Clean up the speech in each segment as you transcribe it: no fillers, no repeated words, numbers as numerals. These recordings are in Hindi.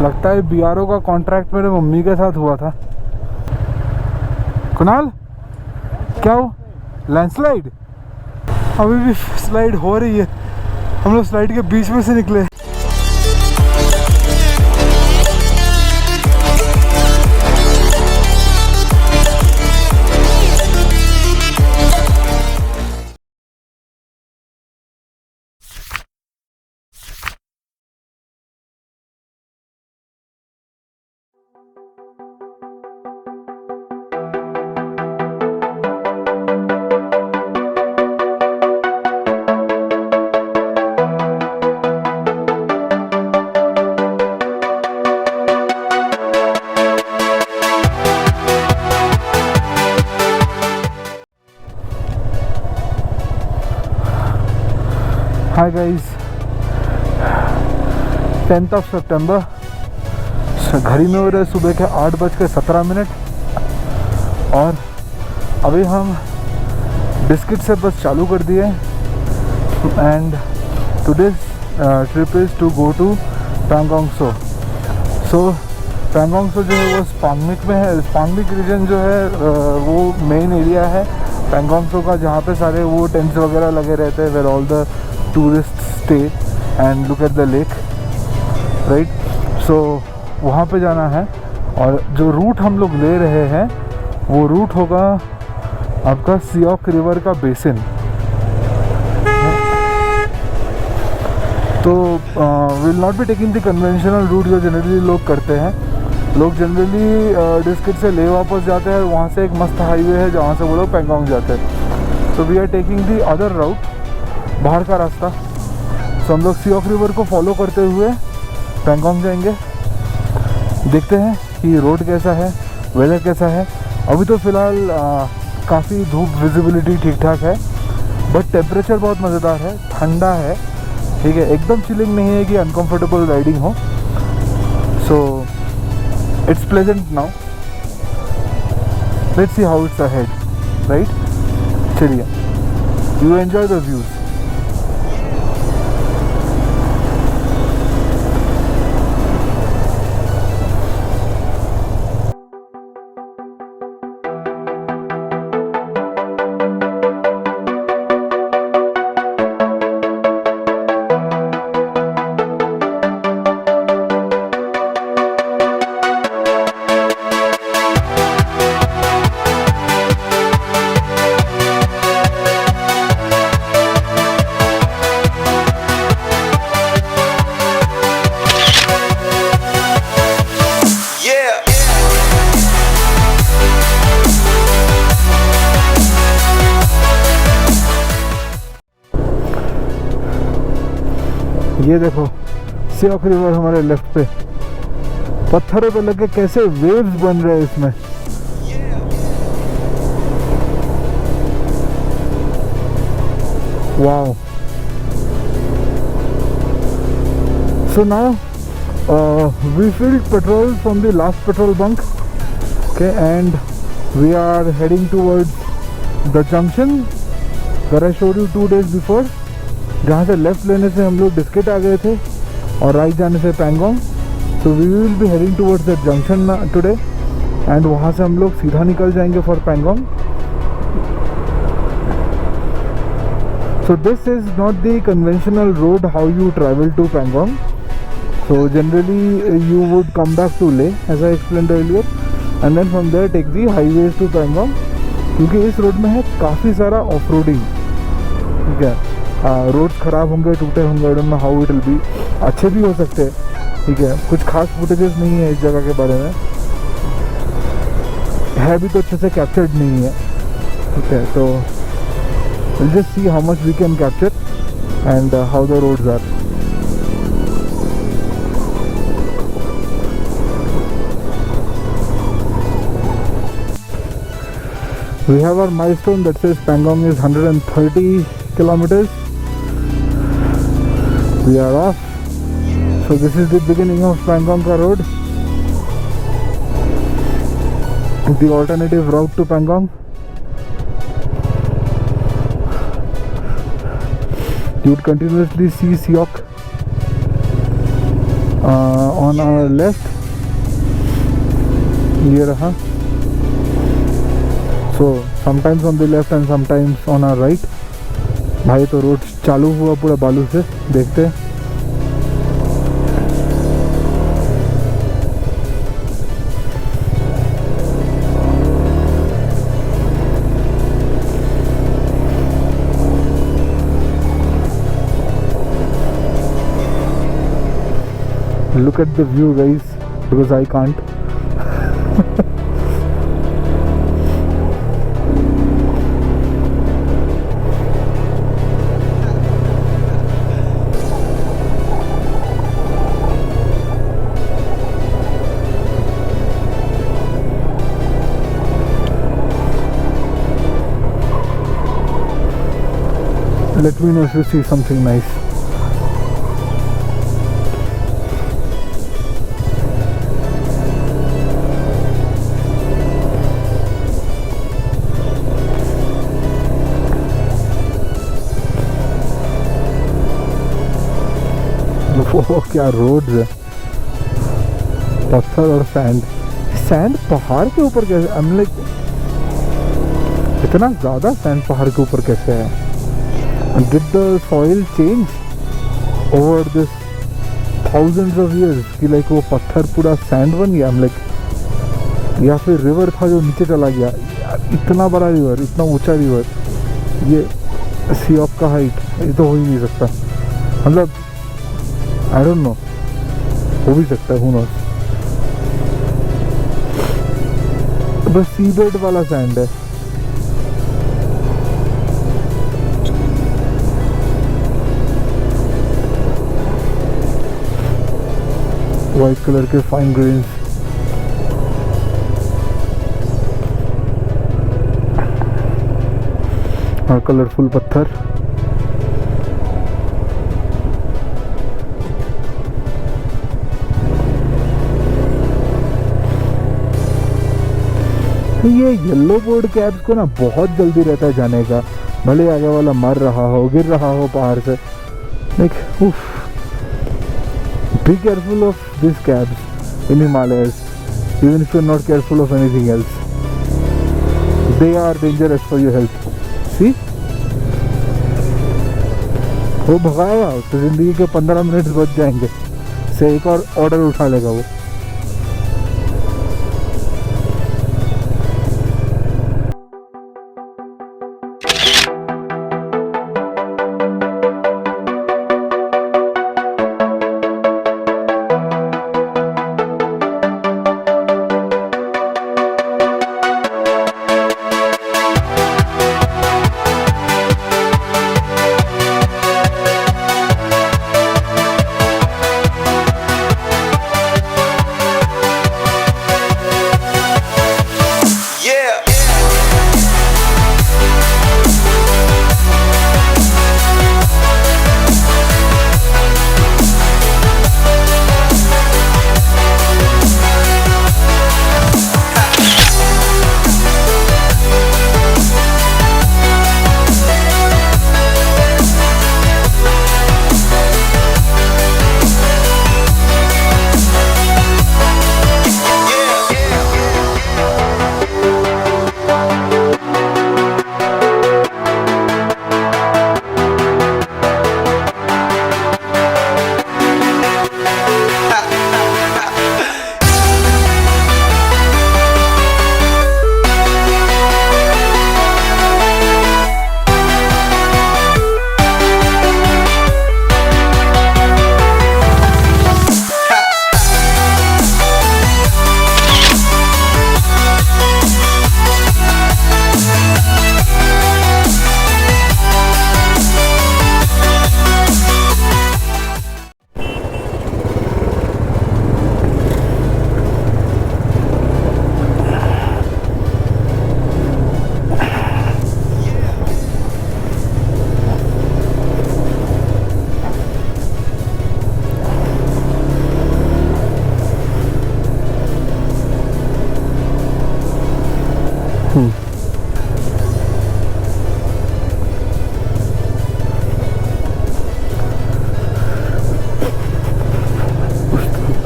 लगता है बीआरओ का कॉन्ट्रैक्ट मेरे मम्मी के साथ हुआ था। कुणाल क्या हो, लैंडस्लाइड? अभी भी स्लाइड हो रही है, हम लोग स्लाइड के बीच में से निकले। Hi guys, 10th of September, घड़ी में हो रहे सुबह के 8:17 और अभी हम बिस्किट से बस चालू कर दिए। And today's trip is to go to Pangong Tso. Pangong Tso जो है वो स्पांगमिक में है। स्पांगमिक रीजन जो है वो मेन एरिया है पैंगोंग सो का, जहाँ पे सारे वो टेंट्स वगैरह लगे रहते हैं, where all the tourist stay and look at the lake, right. So वहाँ पे जाना है और जो रूट हम लोग ले रहे हैं वो रूट होगा आपका सियोक रिवर का बेसिन। तो will not be taking the conventional route जो जनरली लोग करते हैं। लोग जनरली डिस्किट से ले वापस जाते हैं, वहाँ से एक मस्त हाईवे है जहाँ से वो लोग पैंगोंग जाते हैं। So we are taking the other route, बाहर का रास्ता। सो हम लोग सियोक रिवर को फॉलो करते हुए पैंगोंग जाएंगे। देखते हैं कि रोड कैसा है, वेदर कैसा है। अभी तो फ़िलहाल काफ़ी धूप, विजिबिलिटी ठीक ठाक है, बट टेम्परेचर बहुत मज़ेदार है, ठंडा है, ठीक है, एकदम चिलिंग नहीं है कि अनकंफर्टेबल राइडिंग हो। So it's pleasant now, let's see how it's ahead, right. चलिए, यू एंजॉय द व्यूज़। ये देखो सियोक रिवर हमारे लेफ्ट पे, पत्थरों पे लगे कैसे वेव्स बन रहे हैं इसमें। Wow. So now we filled petrol from the last petrol bunk, okay, and we are heading towards the junction that I showed you 2 days before, जहाँ से लेफ्ट लेने से हम लोग बिस्किट आ गए थे और राइट जाने से Pangong. So we will be heading towards that junction today, and वहाँ से हम लोग सीधा निकल जाएंगे for Pangong. So this is not the conventional road how you travel to Pangong. So generally you would come back to Leh as I explained earlier, and then from there take the highways to Pangong, क्योंकि इस रोड में है काफ़ी सारा ऑफ रोडिंग, ठीक है। रोड्स ख़राब होंगे, टूटे होंगे, I don't know how it will be, अच्छे भी हो सकते हैं, ठीक है। कुछ खास फुटेजेस नहीं है इस जगह के बारे में, है भी तो अच्छे से कैप्चर्ड नहीं है, ठीक है। तो will just see how much we can capture and how the roads are. We have our milestone that says Pangong is 130 kilometers. We are off. So this is the beginning of Pangong ka road. The alternative route to Pangong. You would continuously see Siok on our left ये रहा. So sometimes on the left and sometimes on our right. भाई तो रोड चालू हुआ पूरा बालू से, देखते हैं. Look at the view guys, because I can't. Let me know if you see something nice. वो क्या रोड्स है, पत्थर और सैंड. सैंड पहाड़ के ऊपर कैसे, I'm like, इतना ज़्यादा सैंड पहाड़ के ऊपर कैसे है? Did the soil change over this thousands of years कि like वो पत्थर पूरा सैंड बन गया? I'm like, या फिर रिवर था जो नीचे चला गया? इतना बड़ा रिवर, इतना ऊंचा रिवर, ये सी ऑफ का हाइट, ये तो हो ही नहीं सकता. मतलब आई डोंट नो, हो भी सकता है, हू नोस. बस सी बेड वाला सैंड है. वाइट कलर के फाइन ग्रेन्स. और कलरफुल पत्थर. ये येलो बोर्ड कैब्स को ना बहुत जल्दी रहता है जाने का, भले आगे वाला मर रहा हो, गिर रहा हो पहाड़ से. लाइक उफ, be careful of this cabs in Himalayas, even if you are not careful of anything else. They are dangerous for your health. See, वो भगाएगा तो जिंदगी के 15 मिनट बच जाएंगे, से एक और ऑर्डर उठा लेगा वो.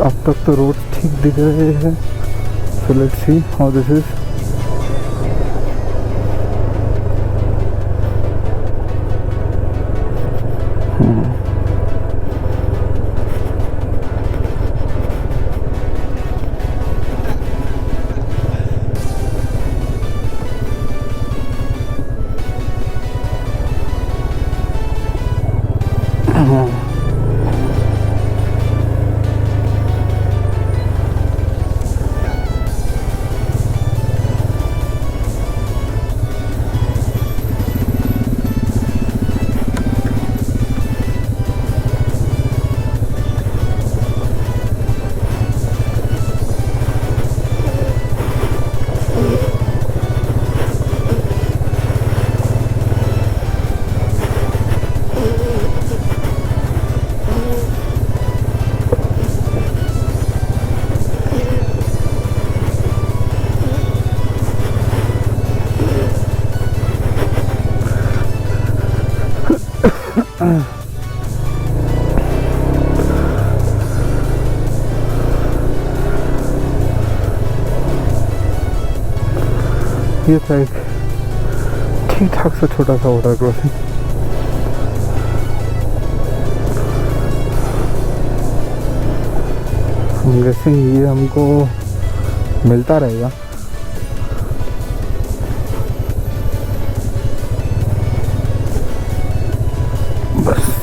अब तक तो रोड ठीक दिख रहे हैं, so let's see how this is. ये था एक ठीक ठाक सा छोटा सा वाटर क्रॉसिंग। जैसे ये हमको मिलता रहेगा, बस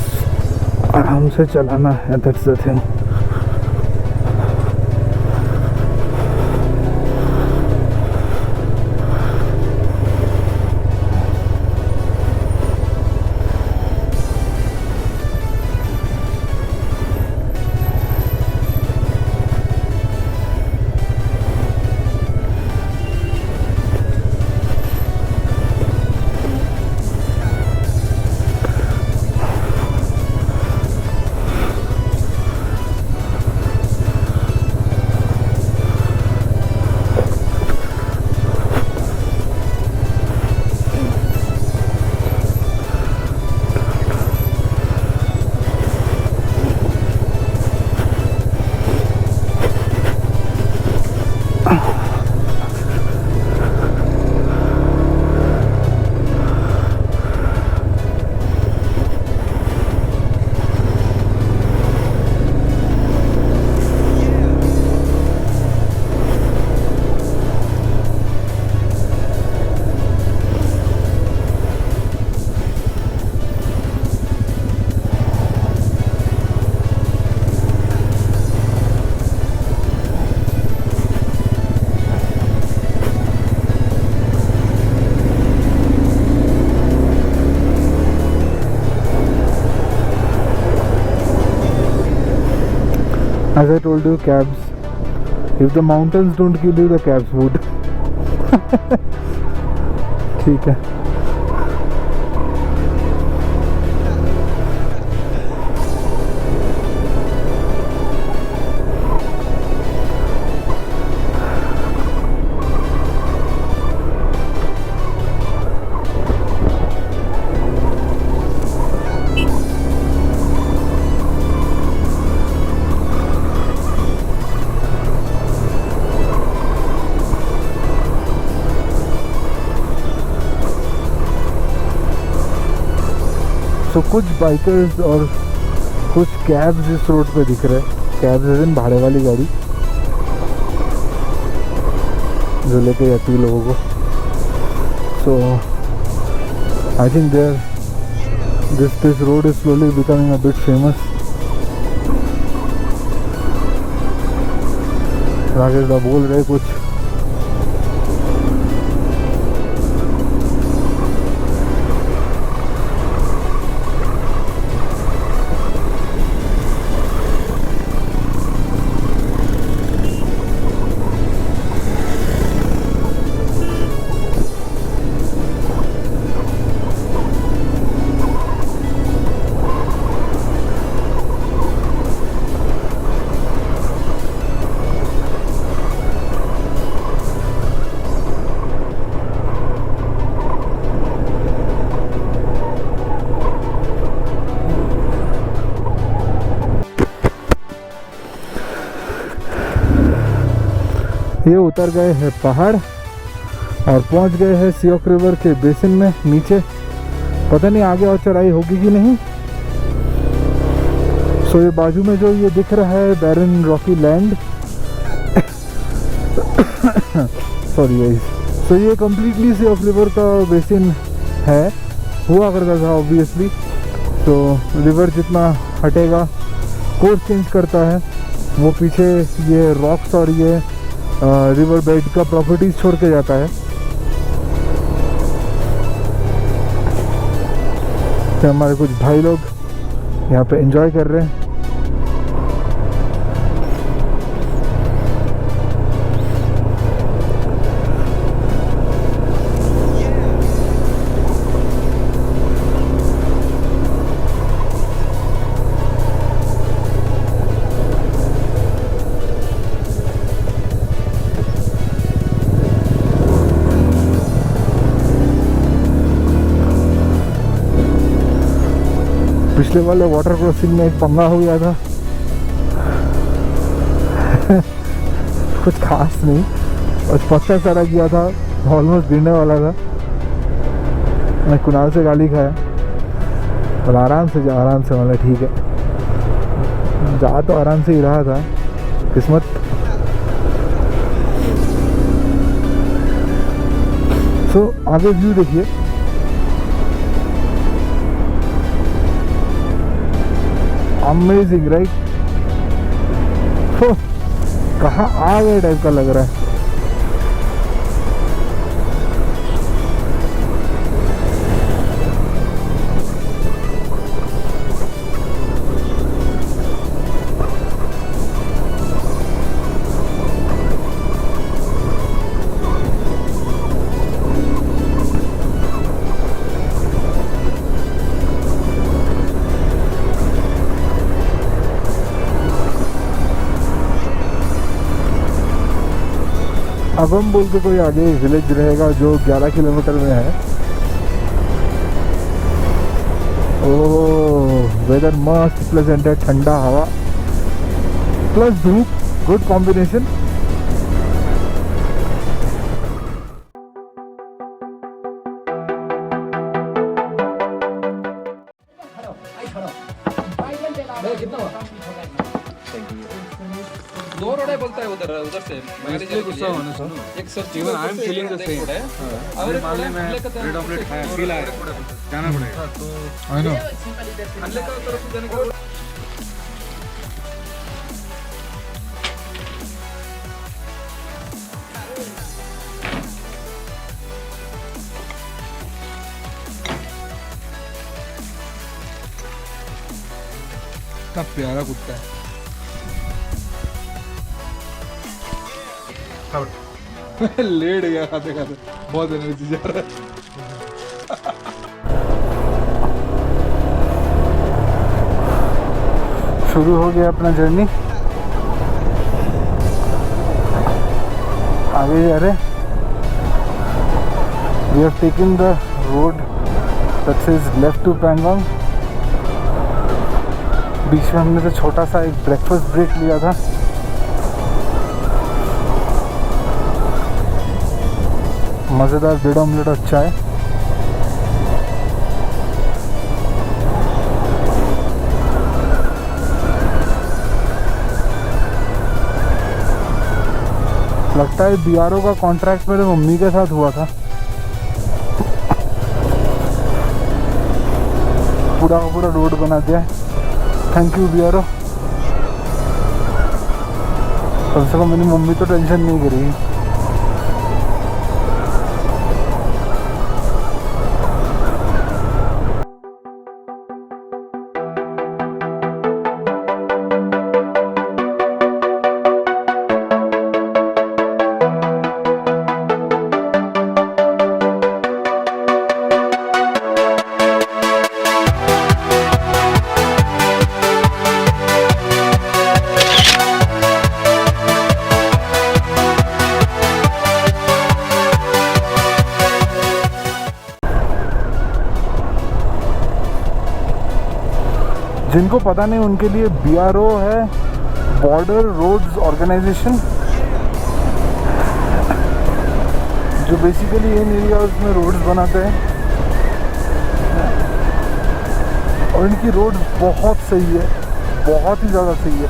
आराम से चलाना है, that's the thing. As I told you, cabs, if the mountains don't kill you, the cabs would. ठीक है। तो कुछ बाइकर्स और कुछ कैब्स इस रोड पे दिख रहे हैं। कैब्स एज इन भाड़े वाली गाड़ी जो लेके जाती है लोगों को। So I think this road is slowly becoming a bit famous. Rakesh da बोल रहे कुछ। ये उतर गए हैं पहाड़ और पहुंच गए हैं सियोक रिवर के बेसिन में नीचे। पता नहीं आगे और चढ़ाई होगी कि नहीं। सो ये बाजू में जो ये दिख रहा है बैरन रॉकी लैंड सॉरी गाइस। सो ये कम्प्लीटली सियोक रिवर का बेसिन है, हुआ करता था ऑब्वियसली। तो रिवर जितना हटेगा कोर्स चेंज करता है, वो पीछे ये रॉक्स और ये रिवर बेड का प्रॉपर्टीज छोड़ के जाता है। तो हमारे कुछ भाई लोग यहाँ पे एंजॉय कर रहे हैं। पिछले वाले वाटर क्रॉसिंग में एक पंगा हो गया था कुछ खास नहीं, बस पत्थर चढ़ा गया था, ऑलमोस्ट गिरने वाला था। मैं कुणाल से गाली खाया, और आराम से जा, आराम से, मतलब ठीक है जा तो आराम से ही रहा था, किस्मत। सो आगे व्यू देखिए, अमेजिंग राइट। कहाँ आ गए टाइप का लग रहा है। अब हम बोल के कोई आगे विलेज रहेगा जो 11 किलोमीटर में है। ओह वेदर मस्त प्लेजेंट है, ठंडा हवा प्लस धूप, गुड कॉम्बिनेशन। दो रोड है बोलता है उधर उधर से इसलिए गुस्सा होने सुनो एक sir even I am feeling the same और मालूम है रेड ऑमलेट है फील आया जाना पड़ेगा तो आई नो अल्ले का तरफ जाने का कितना प्यारा कुत्ता है। लेट गया खाते खाते, बहुत एनर्जी जा रहा है। शुरू हो गया अपना जर्नी, आगे जा रहे। We have taken the road that says left to Pangong. बीच में हमने तो छोटा सा एक ब्रेकफास्ट ब्रेक लिया था। मज़ेदार ब्रेड ऑमलेट अच्छा है। लगता है बीआरओ का कॉन्ट्रैक्ट मेरे मम्मी के साथ हुआ था। पूरा का पूरा रोड बना दिया, थैंक यू बीआरओ। कम से कम मेरी मम्मी तो टेंशन नहीं करी। जिनको पता नहीं उनके लिए बीआरओ है बॉर्डर रोड्स ऑर्गेनाइजेशन। जो बेसिकली इन एरियाज में रोड्स बनाते हैं, और इनकी रोड बहुत सही है, बहुत ही ज़्यादा सही है।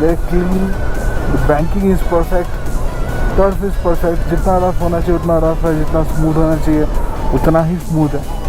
They clean, the banking is perfect, turf is perfect. जितना रफ होना चाहिए उतना रफ है, जितना स्मूथ होना चाहिए उतना ही स्मूथ है।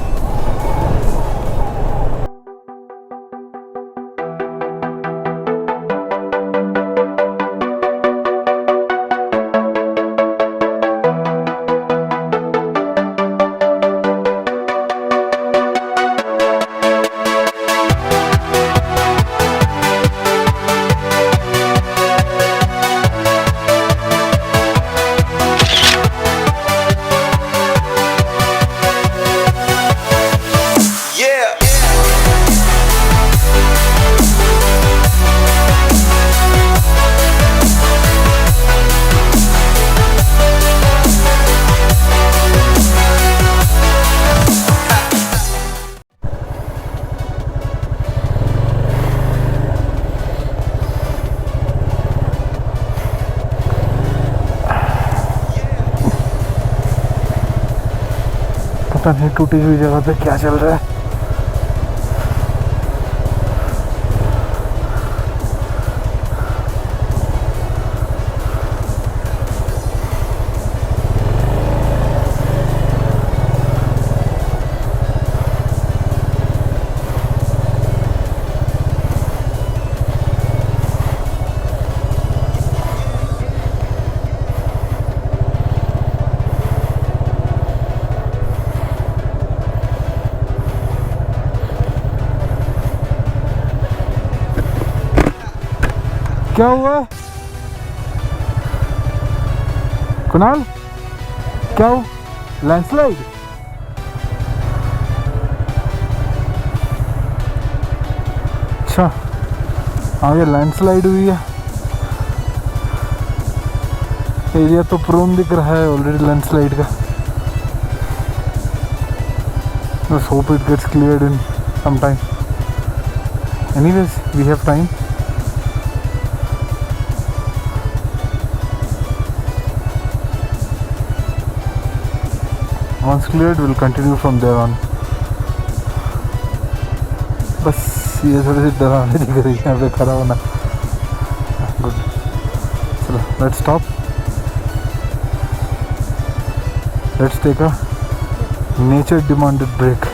पता नहीं टूटी हुई जगह पे क्या चल रहा है। क्या हुआ कुणाल? क्या हुआ? लैंडस्लाइड? अच्छा, आगे लैंडस्लाइड हुई है। एरिया तो प्रोन दिख रहा है ऑलरेडी लैंडस्लाइड का। Let's hope it gets cleared in some time. Anyways, we have time. Once cleared, we'll continue from there on. बस ये थोड़ी सी डरावनी दिख रही है यहाँ पे खड़ा होना। गुड, चलो let's stop, let's take a nature demanded break.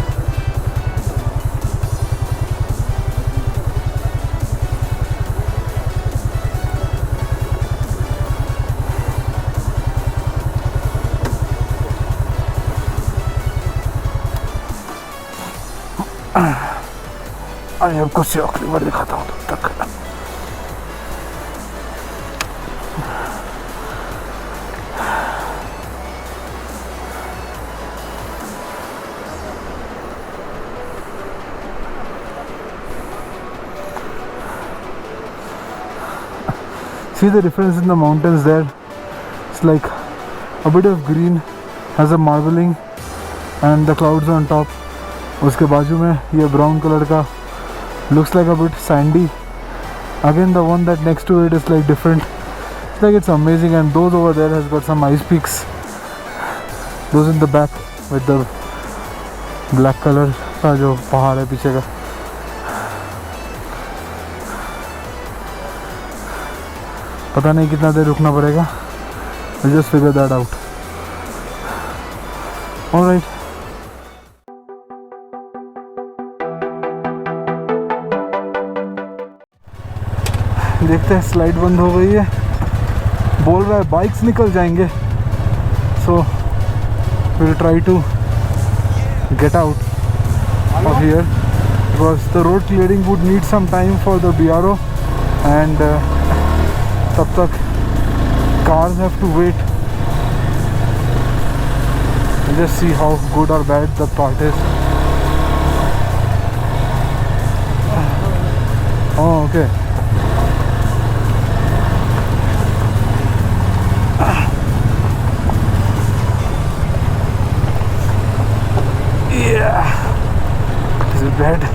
अरे आपको से आखिरी बार दिखाता हूँ तब तक। See the difference in the mountains there. It's like a bit of green has a marbling and the clouds on top. उसके बाजू में ये ब्राउन कलर का looks like a bit sandy. Again the one that next to it is like different. It's like it's amazing, and those over there has got some ice peaks. Those in the back with the black color का जो पहाड़ है पीछे का। पता नहीं कितना देर रुकना पड़ेगा। We'll just figure that out. All right. देखते हैं, स्लाइड बंद हो गई है। बोल रहा है बाइक्स निकल जाएंगे, so will try to get out of here because the road clearing would need some time for the BRO and तब तक cars have to wait. Just see how good or bad the part is. Oh, okay. Yeah, is it bad?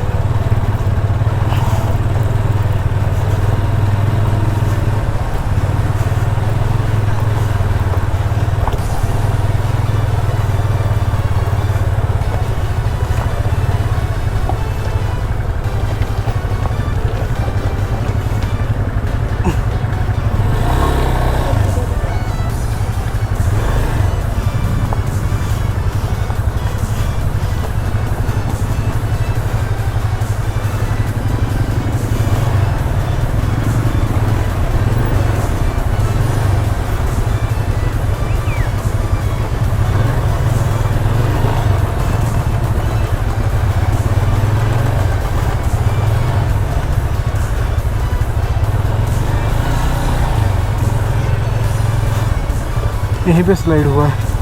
यहीं पे स्लाइड हुआ है।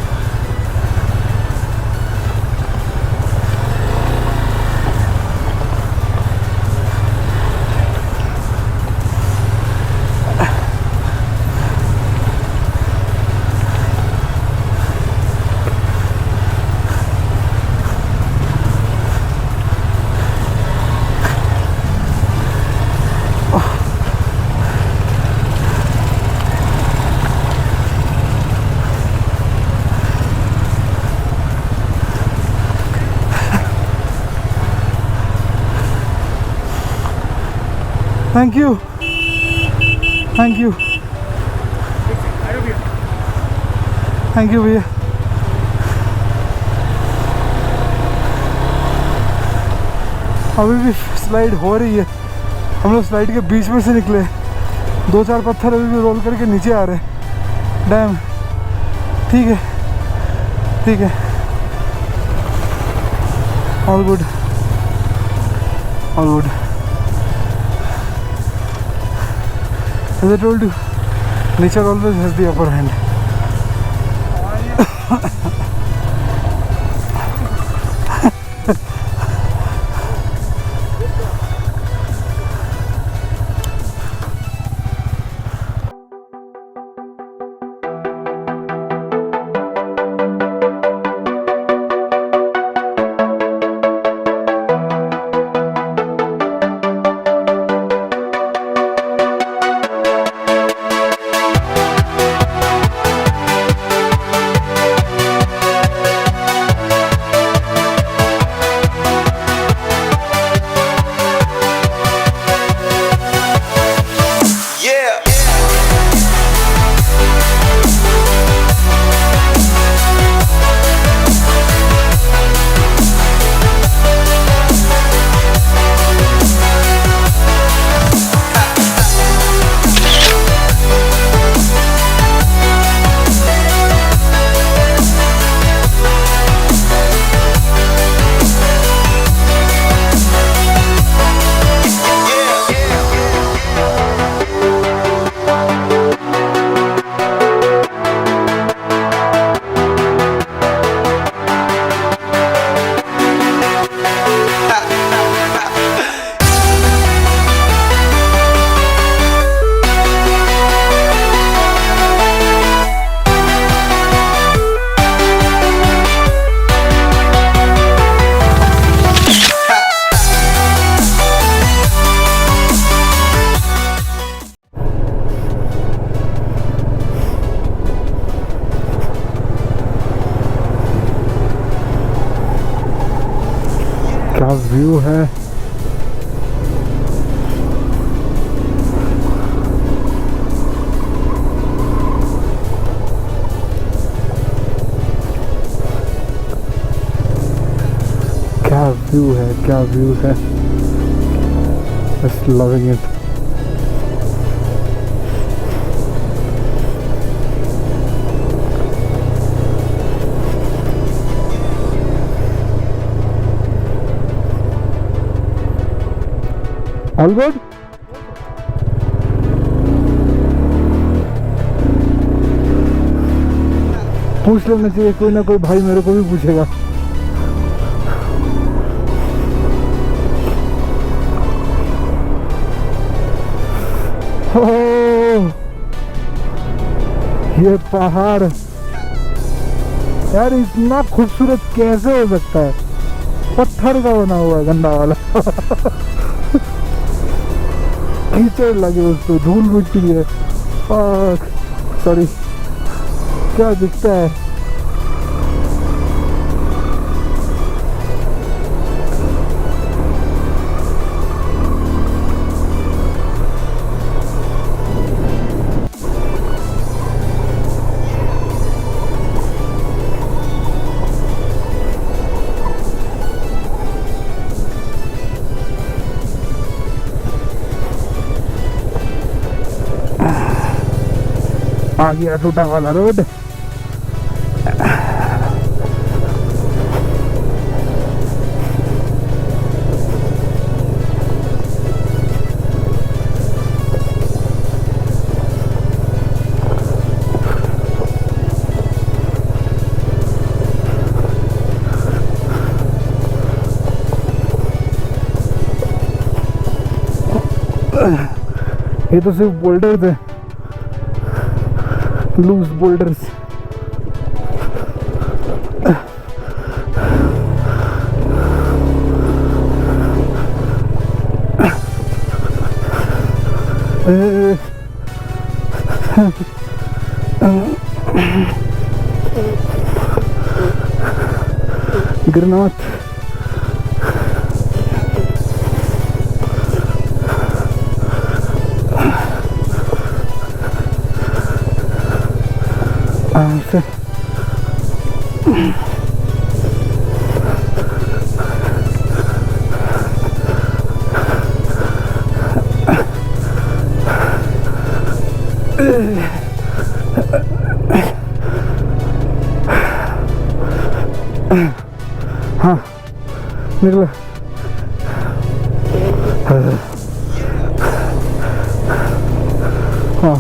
Thank you, thank you, thank you भैया। अभी भी स्लाइड हो रही है। हम लोग स्लाइड के बीच में से निकले, 2-4 पत्थर अभी भी रोल करके नीचे आ रहे हैं। डैम ठीक है, ठीक है, all good, all good. As I told you, nature always has the upper hand. क्या व्यू है। क्या व्यू है, क्या व्यू है। Just loving it. All good? पूछ लेना चाहिए, कोई ना कोई भाई मेरे को भी पूछेगा। ओह, ये पहाड़ यार इतना खूबसूरत कैसे हो सकता है? पत्थर का बना हुआ है गंदा वाला। कीचड़ लगे उस पे, धूल मिट्टी है। सॉरी, क्या दिखता है। आ गया टूटा वाला रोड। ये तो सिर्फ बोल्डर थे, लूज बोल्डर्स। गिरना मत। आराम से। हाँ निकला। हाँ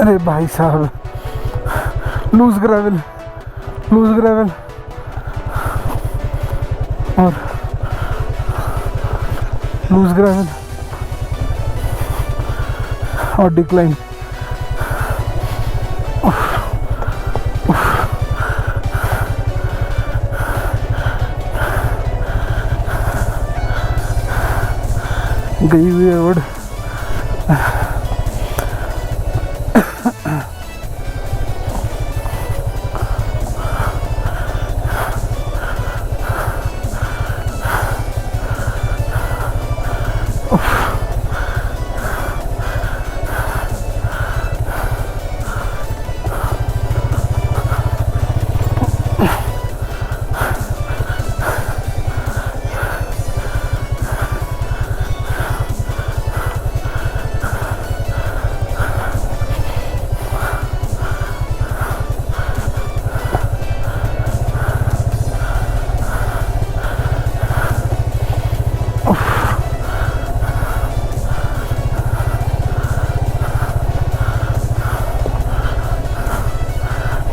अरे भाई साहब, लूज ग्रेवल और लूज ग्रेवल और डिक्लाइन। गई हुई है रोड।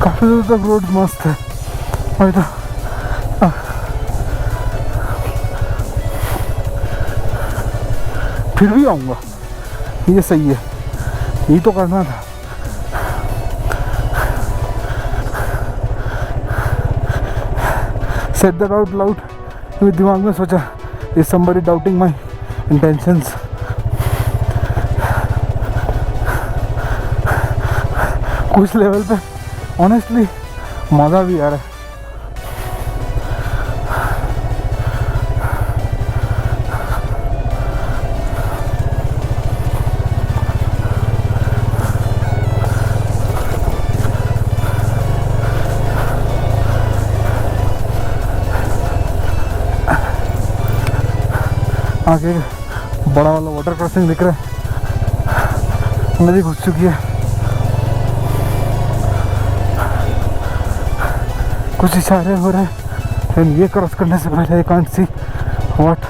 काफी दूर तक रोड मस्त है। और तो फिर भी आऊंगा, ये सही है, यही तो करना था। Set that out loud. मेरे दिमाग में सोचा, is somebody doubting my intentions. कुछ लेवल पे ऑनेस्टली मज़ा भी आ रहा है। आगे बड़ा वाला वाटर क्रॉसिंग दिख रहा है, नदी घुस चुकी है। कुछ इशारे हो रहे हैं, लेकिन ये क्रॉस करने से पहले आई कांट सी व्हाट।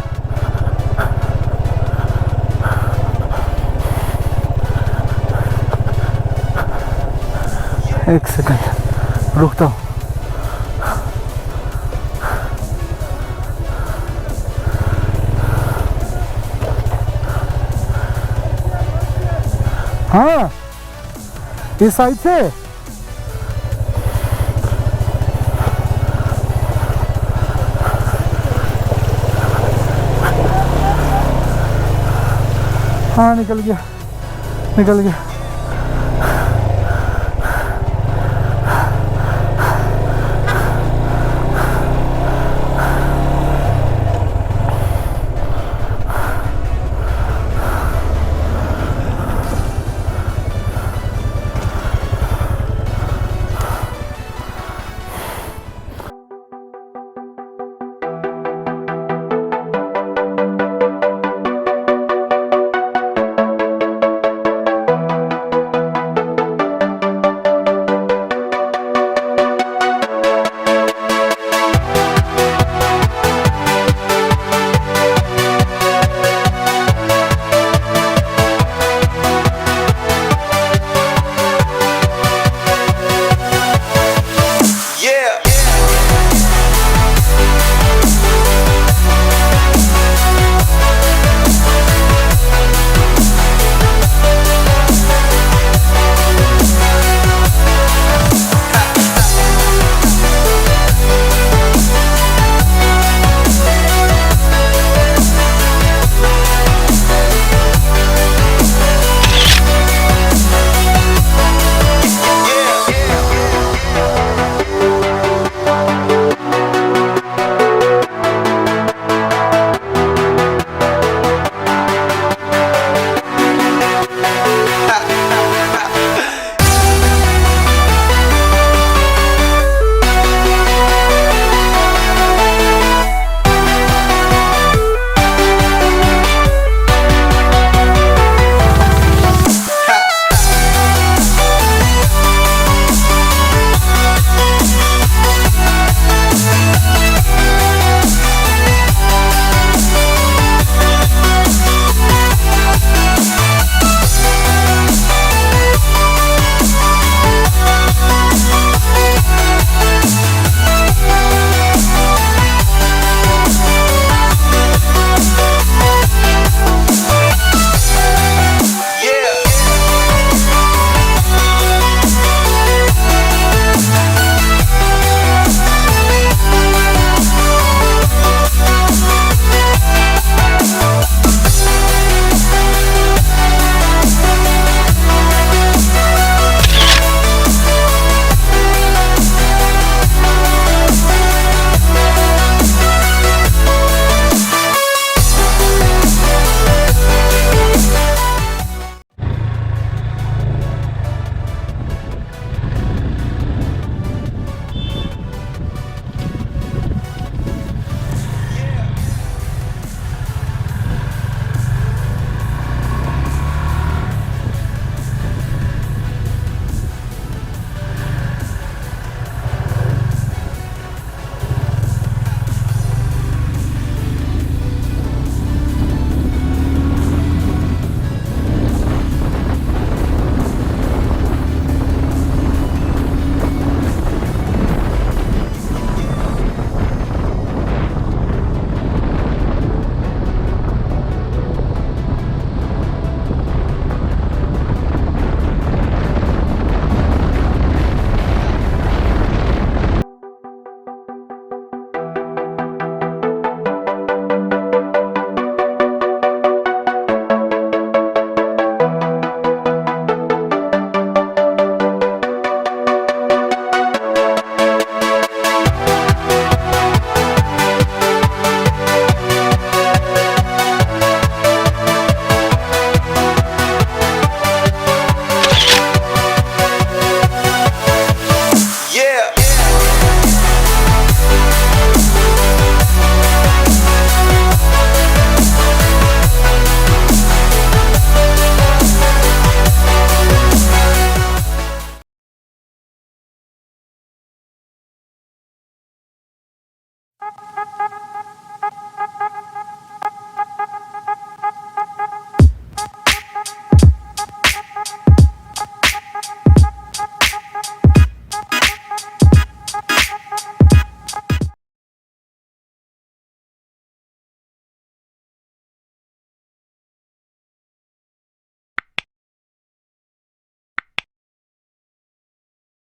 एक सेकंड रुकता हूँ। हाँ इस साइड से हाँ निकल गया।